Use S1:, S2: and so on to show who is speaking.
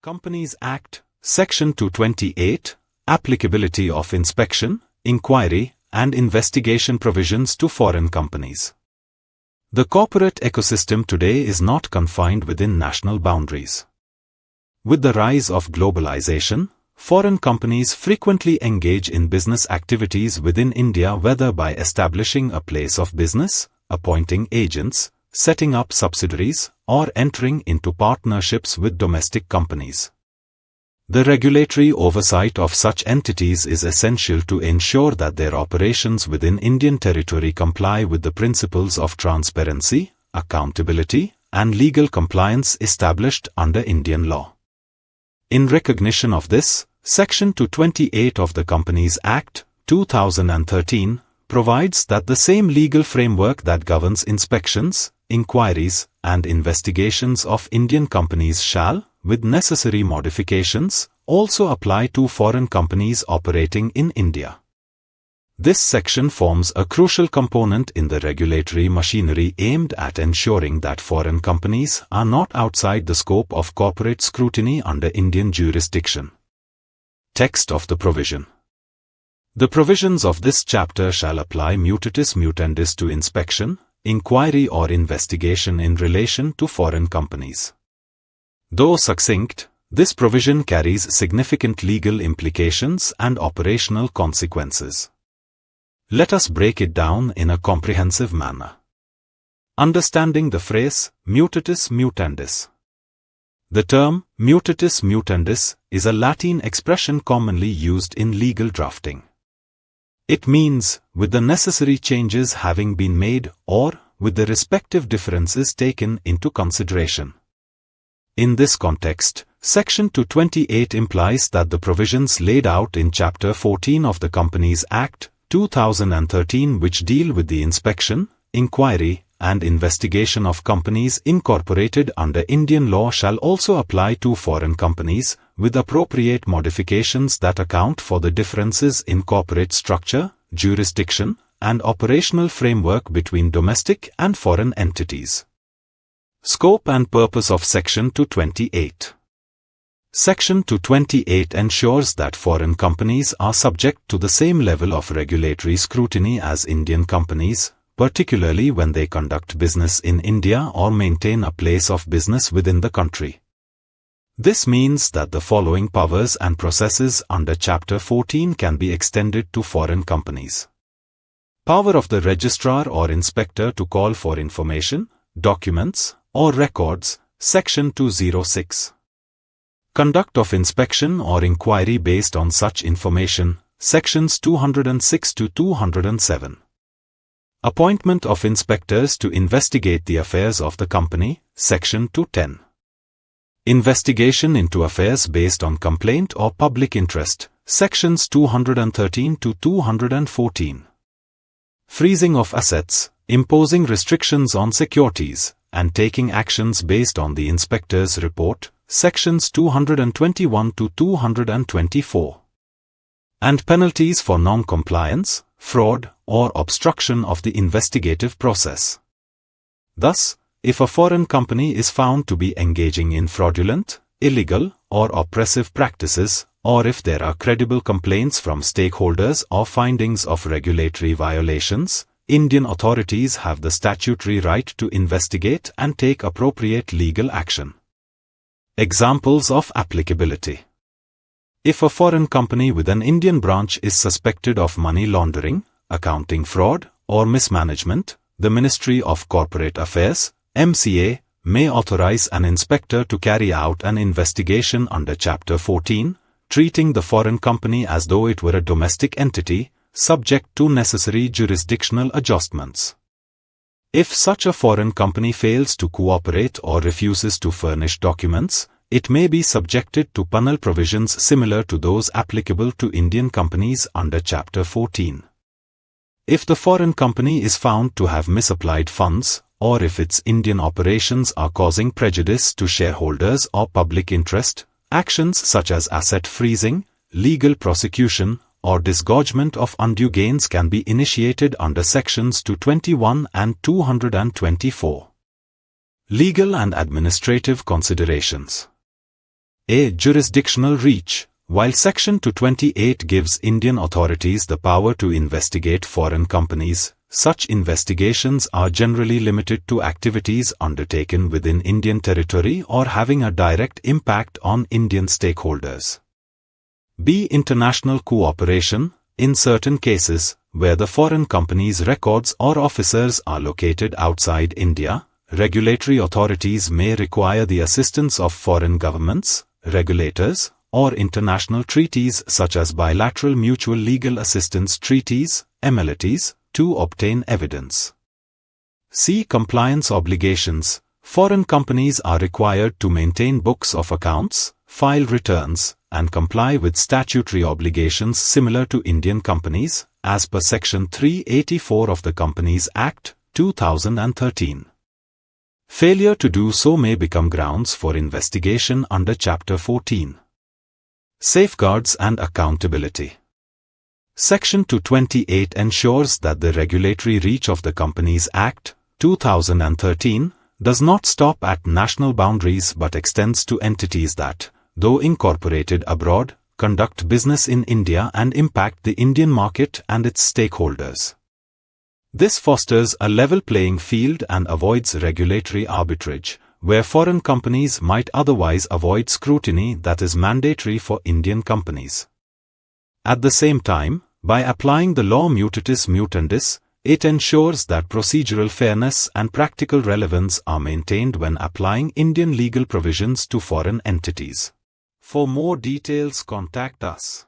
S1: Companies Act, Section 228, Applicability of Inspection, Inquiry, and Investigation Provisions to Foreign Companies. The corporate ecosystem today is not confined within national boundaries. With the rise of globalization, foreign companies frequently engage in business activities within India, whether by establishing a place of business, appointing agents, setting up subsidiaries, or entering into partnerships with domestic companies. The regulatory oversight of such entities is essential to ensure that their operations within Indian territory comply with the principles of transparency, accountability, and legal compliance established under Indian law. In recognition of this, Section 228 of the Companies Act, 2013, provides that the same legal framework that governs inspections, inquiries, and investigations of Indian companies shall, with necessary modifications, also apply to foreign companies operating in India. This section forms a crucial component in the regulatory machinery aimed at ensuring that foreign companies are not outside the scope of corporate scrutiny under Indian jurisdiction. Text of the provision. The provisions of this chapter shall apply mutatis mutandis to inspection, inquiry or investigation in relation to foreign companies. Though succinct, this provision carries significant legal implications and operational consequences. Let us break it down in a comprehensive manner. Understanding the phrase, mutatis mutandis. The term, mutatis mutandis, is a Latin expression commonly used in legal drafting. It means, with the necessary changes having been made or, with the respective differences taken into consideration. In this context, Section 228 implies that the provisions laid out in Chapter 14 of the Companies Act, 2013, which deal with the inspection, inquiry, and investigation of companies incorporated under Indian law shall also apply to foreign companies, with appropriate modifications that account for the differences in corporate structure, jurisdiction, and operational framework between domestic and foreign entities. Scope and purpose of Section 228. Section 228 ensures that foreign companies are subject to the same level of regulatory scrutiny as Indian companies, particularly when they conduct business in India or maintain a place of business within the country. This means that the following powers and processes under Chapter 14 can be extended to foreign companies. Power of the registrar or inspector to call for information, documents, or records, Section 206. Conduct of inspection or inquiry based on such information, Sections 206 to 207. Appointment of inspectors to investigate the affairs of the company, Section 210. Investigation into affairs based on complaint or public interest, Sections 213 to 214. Freezing of assets, imposing restrictions on securities, and taking actions based on the inspector's report, Sections 221 to 224. And penalties for non-compliance, fraud, or obstruction of the investigative process. Thus, if a foreign company is found to be engaging in fraudulent, illegal, or oppressive practices, or if there are credible complaints from stakeholders or findings of regulatory violations, Indian authorities have the statutory right to investigate and take appropriate legal action. Examples of applicability. If a foreign company with an Indian branch is suspected of money laundering, accounting fraud, or mismanagement, the Ministry of Corporate Affairs, MCA, may authorize an inspector to carry out an investigation under Chapter 14, treating the foreign company as though it were a domestic entity, subject to necessary jurisdictional adjustments. If such a foreign company fails to cooperate or refuses to furnish documents, it may be subjected to penal provisions similar to those applicable to Indian companies under Chapter 14. If the foreign company is found to have misapplied funds, or if its Indian operations are causing prejudice to shareholders or public interest, actions such as asset freezing, legal prosecution, or disgorgement of undue gains can be initiated under Sections 221 and 224. Legal and administrative considerations. A. Jurisdictional reach. While Section 228 gives Indian authorities the power to investigate foreign companies, such investigations are generally limited to activities undertaken within Indian territory or having a direct impact on Indian stakeholders. B. International cooperation. In certain cases, where the foreign company's records or officers are located outside India, regulatory authorities may require the assistance of foreign governments, regulators, or international treaties such as bilateral mutual legal assistance treaties, MLTs, to obtain evidence. C. Compliance obligations. Foreign companies are required to maintain books of accounts, file returns, and comply with statutory obligations similar to Indian companies, as per Section 384 of the Companies Act, 2013. Failure to do so may become grounds for investigation under Chapter 14. Safeguards and accountability. Section 228 ensures that the regulatory reach of the Companies Act, 2013, does not stop at national boundaries but extends to entities that, though incorporated abroad, conduct business in India and impact the Indian market and its stakeholders. This fosters a level playing field and avoids regulatory arbitrage, where foreign companies might otherwise avoid scrutiny that is mandatory for Indian companies. At the same time, by applying the law mutatis mutandis, it ensures that procedural fairness and practical relevance are maintained when applying Indian legal provisions to foreign entities. For more details, contact us.